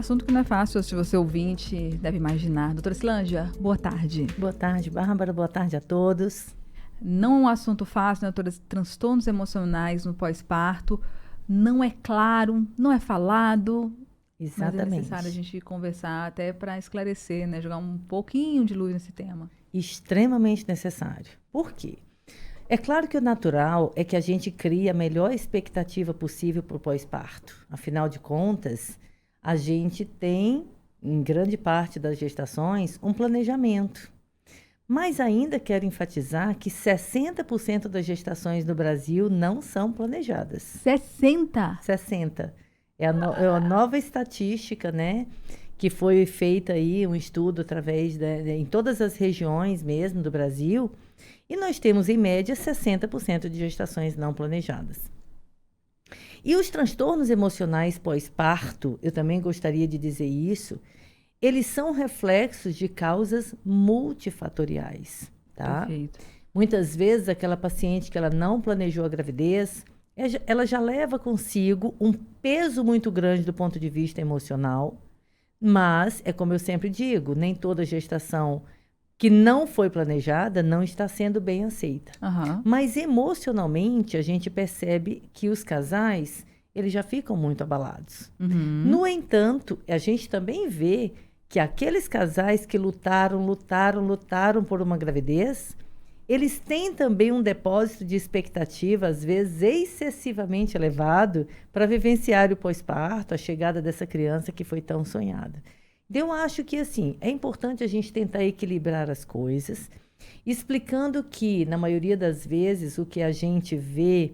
Assunto que não é fácil, se você ouvinte deve imaginar. Doutora Silândia, boa tarde. Boa tarde, Bárbara. Boa tarde a todos. Não é um assunto fácil, né, doutora? Transtornos emocionais no pós-parto. Não é claro, não é falado. Exatamente. Mas é necessário a gente conversar até para esclarecer, né? Jogar um pouquinho de luz nesse tema. Extremamente necessário. Por quê? É claro que o natural é que a gente crie a melhor expectativa possível para o pós-parto. Afinal de contas, a gente tem, em grande parte das gestações, um planejamento. Mas ainda quero enfatizar que 60% das gestações no Brasil não são planejadas. 60%. É a nova estatística, né? Que foi feita aí um estudo através em todas as regiões mesmo do Brasil. E nós temos, em média, 60% de gestações não planejadas. E os transtornos emocionais pós-parto, eu também gostaria de dizer isso, eles são reflexos de causas multifatoriais, tá? Perfeito. Muitas vezes, aquela paciente que ela não planejou a gravidez, ela já leva consigo um peso muito grande do ponto de vista emocional, mas, é como eu sempre digo, nem toda gestação que não foi planejada não está sendo bem aceita. Uhum. Mas emocionalmente a gente percebe que os casais, eles já ficam muito abalados. Uhum. No entanto, a gente também vê que aqueles casais que lutaram por uma gravidez, eles têm também um depósito de expectativa, às vezes excessivamente elevado, para vivenciar o pós-parto, a chegada dessa criança que foi tão sonhada. Eu acho que, assim, é importante a gente tentar equilibrar as coisas, explicando que, na maioria das vezes, o que a gente vê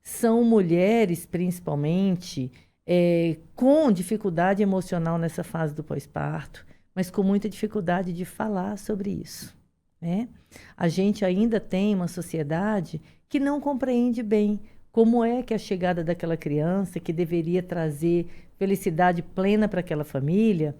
são mulheres, principalmente, com dificuldade emocional nessa fase do pós-parto, mas com muita dificuldade de falar sobre isso, né? A gente ainda tem uma sociedade que não compreende bem como é que a chegada daquela criança, que deveria trazer felicidade plena para aquela família,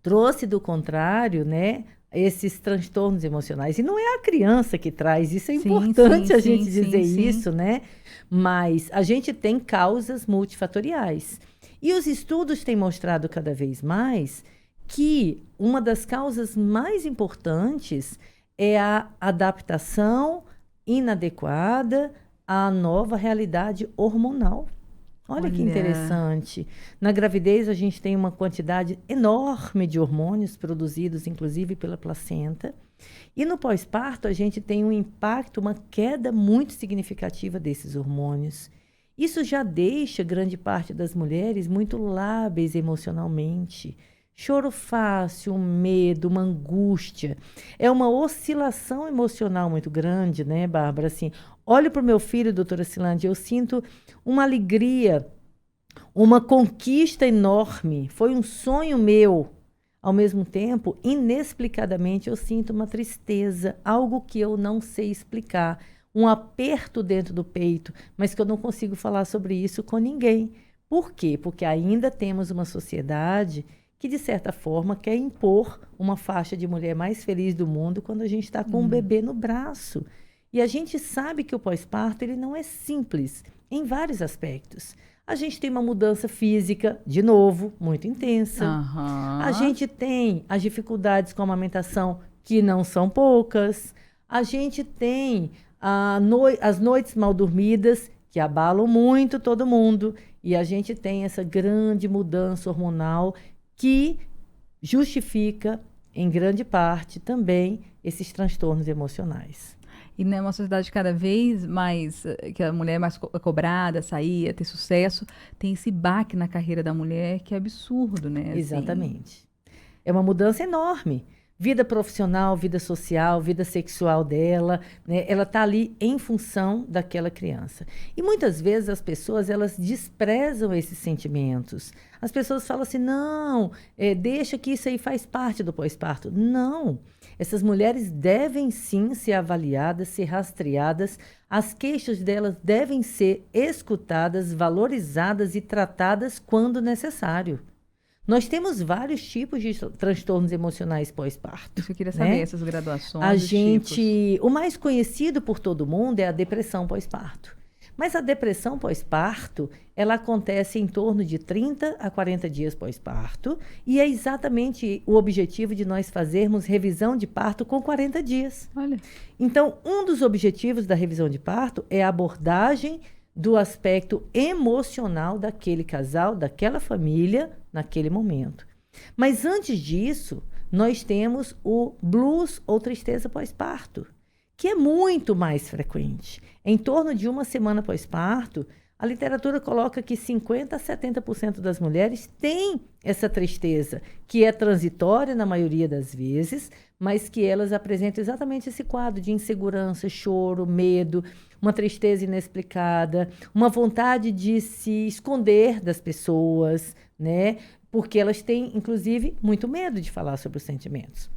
trouxe, do contrário, né, esses transtornos emocionais. E não é a criança que traz, isso é importante a gente dizer isso, né? Mas a gente tem causas multifatoriais. E os estudos têm mostrado cada vez mais que uma das causas mais importantes é a adaptação inadequada à nova realidade hormonal. Olha que interessante. Na gravidez, a gente tem uma quantidade enorme de hormônios produzidos, inclusive pela placenta. E no pós-parto, a gente tem um impacto, uma queda muito significativa desses hormônios. Isso já deixa grande parte das mulheres muito lábeis emocionalmente. Choro fácil, um medo, uma angústia. É uma oscilação emocional muito grande, né, Bárbara? Assim, olho para o meu filho, doutora Silândia, eu sinto uma alegria, uma conquista enorme. Foi um sonho meu. Ao mesmo tempo, inexplicadamente, eu sinto uma tristeza, algo que eu não sei explicar. Um aperto dentro do peito, mas que eu não consigo falar sobre isso com ninguém. Por quê? Porque ainda temos uma sociedade que, de certa forma, quer impor uma faixa de mulher mais feliz do mundo quando a gente está com um bebê no braço. E a gente sabe que o pós-parto ele não é simples em vários aspectos. A gente tem uma mudança física, de novo, muito intensa. Uhum. A gente tem as dificuldades com a amamentação, que não são poucas. A gente tem as noites mal dormidas, que abalam muito todo mundo. E a gente tem essa grande mudança hormonal que justifica, em grande parte, também esses transtornos emocionais. E numa sociedade cada vez mais, que a mulher é mais cobrada, sair, ter sucesso, tem esse baque na carreira da mulher que é absurdo, né? Exatamente. É uma mudança enorme. Vida profissional, vida social, vida sexual dela, né? Ela está ali em função daquela criança. E muitas vezes as pessoas, elas desprezam esses sentimentos. As pessoas falam assim, não, deixa que isso aí faz parte do pós-parto. Não. Essas mulheres devem sim ser avaliadas, ser rastreadas. As queixas delas devem ser escutadas, valorizadas e tratadas quando necessário. Nós temos vários tipos de transtornos emocionais pós-parto. Isso eu queria saber, essas graduações. O mais conhecido por todo mundo é a depressão pós-parto. Mas a depressão pós-parto, ela acontece em torno de 30 a 40 dias pós-parto, e é exatamente o objetivo de nós fazermos revisão de parto com 40 dias. Olha. Então, um dos objetivos da revisão de parto é a abordagem do aspecto emocional daquele casal, daquela família, naquele momento. Mas antes disso, nós temos o blues ou tristeza pós-parto, que é muito mais frequente. Em torno de uma semana pós-parto, a literatura coloca que 50% a 70% das mulheres têm essa tristeza, que é transitória na maioria das vezes, mas que elas apresentam exatamente esse quadro de insegurança, choro, medo, uma tristeza inexplicada, uma vontade de se esconder das pessoas, né? Porque elas têm, inclusive, muito medo de falar sobre os sentimentos.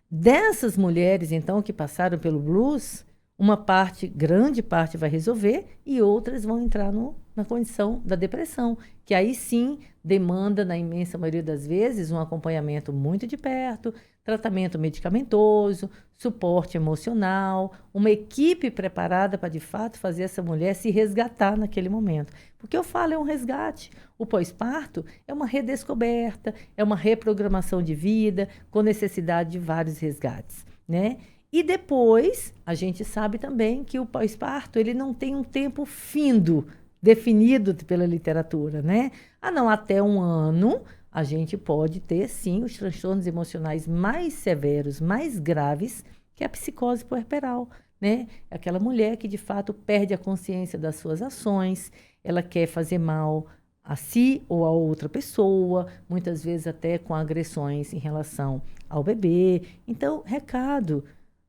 Dessas mulheres, então, que passaram pelo blues, uma parte, grande parte, vai resolver e outras vão entrar na condição da depressão, que aí sim demanda, na imensa maioria das vezes, um acompanhamento muito de perto, tratamento medicamentoso, suporte emocional, uma equipe preparada para, de fato, fazer essa mulher se resgatar naquele momento. Porque eu falo, é um resgate. O pós-parto é uma redescoberta, é uma reprogramação de vida, com necessidade de vários resgates, né? E depois, a gente sabe também que o pós-parto, ele não tem um tempo findo definido pela literatura, né? Não, até 1 ano, a gente pode ter, sim, os transtornos emocionais mais severos, mais graves, que é a psicose puerperal, né? Aquela mulher que, de fato, perde a consciência das suas ações, ela quer fazer mal a si ou a outra pessoa, muitas vezes até com agressões em relação ao bebê. Então, recado,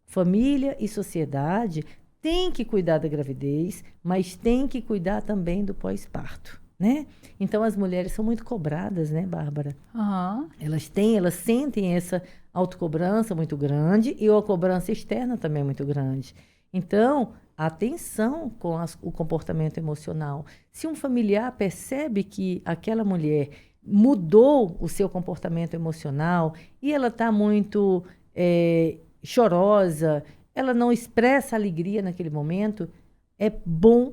família e sociedade têm que cuidar da gravidez, mas têm que cuidar também do pós-parto, né? Então, as mulheres são muito cobradas, né, Bárbara? Uhum. Elas sentem essa autocobrança muito grande e a cobrança externa também é muito grande. Então, atenção com o comportamento emocional. Se um familiar percebe que aquela mulher mudou o seu comportamento emocional e ela está muito chorosa, ela não expressa alegria naquele momento, é bom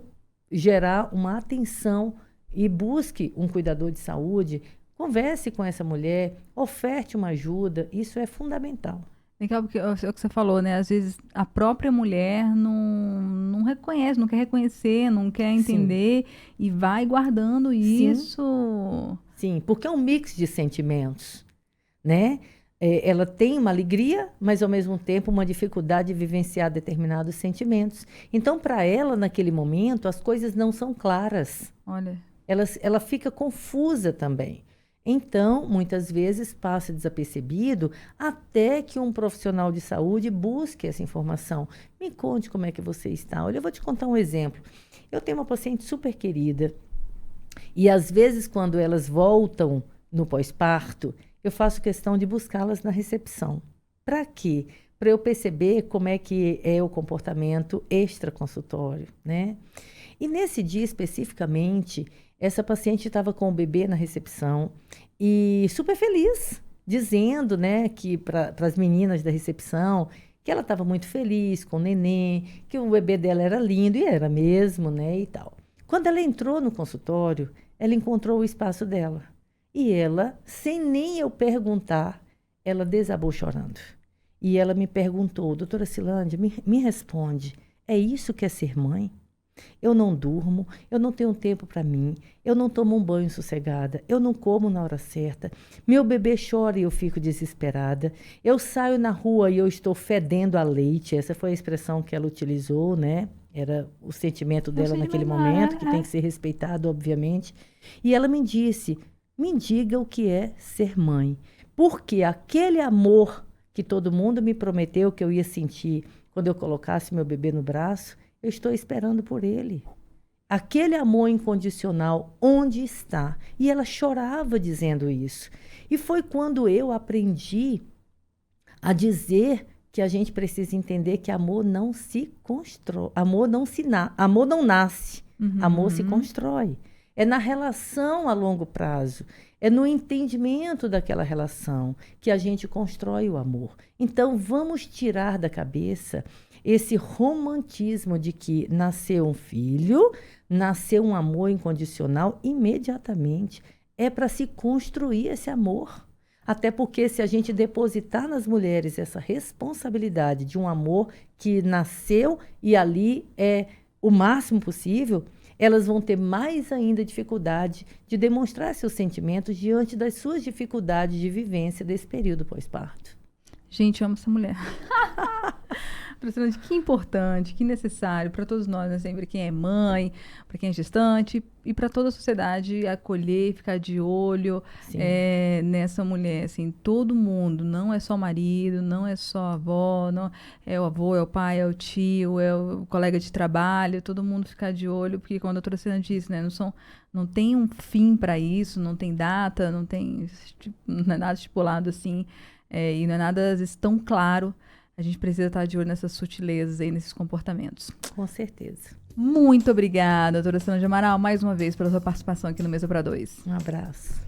gerar uma atenção e busque um cuidador de saúde, converse com essa mulher, oferte uma ajuda, isso é fundamental. Legal, porque é o que você falou, né? Às vezes a própria mulher não reconhece, não quer reconhecer, não quer entender. Sim. E vai guardando isso. Sim, porque é um mix de sentimentos, né? Ela tem uma alegria, mas ao mesmo tempo uma dificuldade de vivenciar determinados sentimentos. Então, para ela, naquele momento, as coisas não são claras. Olha. Ela fica confusa também. Então, muitas vezes passa desapercebido até que um profissional de saúde busque essa informação. Me conte como é que você está. Olha, eu vou te contar um exemplo. Eu tenho uma paciente super querida e às vezes quando elas voltam no pós-parto, eu faço questão de buscá-las na recepção. Para quê? Para eu perceber como é que é o comportamento extraconsultório, né? E nesse dia especificamente, essa paciente estava com o bebê na recepção e super feliz, dizendo, né, que para as meninas da recepção, que ela estava muito feliz com o neném, que o bebê dela era lindo, e era mesmo, né, e tal. Quando ela entrou no consultório, ela encontrou o espaço dela. E ela, sem nem eu perguntar, ela desabou chorando. E ela me perguntou, doutora Cilândia, me responde, é isso que é ser mãe? Eu não durmo, eu não tenho tempo para mim, eu não tomo um banho sossegada, eu não como na hora certa, meu bebê chora e eu fico desesperada, eu saio na rua e eu estou fedendo a leite, essa foi a expressão que ela utilizou, né? Era o sentimento dela naquele momento, que tem que ser respeitado, obviamente. E ela me disse, me diga o que é ser mãe, porque aquele amor que todo mundo me prometeu que eu ia sentir quando eu colocasse meu bebê no braço, eu estou esperando por ele. Aquele amor incondicional, onde está? E ela chorava dizendo isso. E foi quando eu aprendi a dizer que a gente precisa entender que amor não se constrói, amor não nasce, amor se constrói. É na relação a longo prazo, é no entendimento daquela relação que a gente constrói o amor. Então, vamos tirar da cabeça esse romantismo de que nasceu um filho, nasceu um amor incondicional imediatamente. É para se construir esse amor. Até porque se a gente depositar nas mulheres essa responsabilidade de um amor que nasceu e ali é o máximo possível, elas vão ter mais ainda dificuldade de demonstrar seus sentimentos diante das suas dificuldades de vivência desse período pós-parto. Gente, eu amo essa mulher. Impressionante, que importante, que necessário para todos nós, né? Sempre quem é mãe, para quem é gestante e para toda a sociedade acolher, ficar de olho nessa mulher, assim, todo mundo, não é só marido, não é só avó, não é o avô, é o pai, é o tio, é o colega de trabalho, todo mundo ficar de olho, porque como a doutora Cena disse, né, não tem um fim para isso, não tem data, não é nada estipulado assim, e não é nada às vezes tão claro. A gente precisa estar de olho nessas sutilezas aí, nesses comportamentos. Com certeza. Muito obrigada, doutora Sandra de Amaral, mais uma vez, pela sua participação aqui no Mesa para Dois. Um abraço.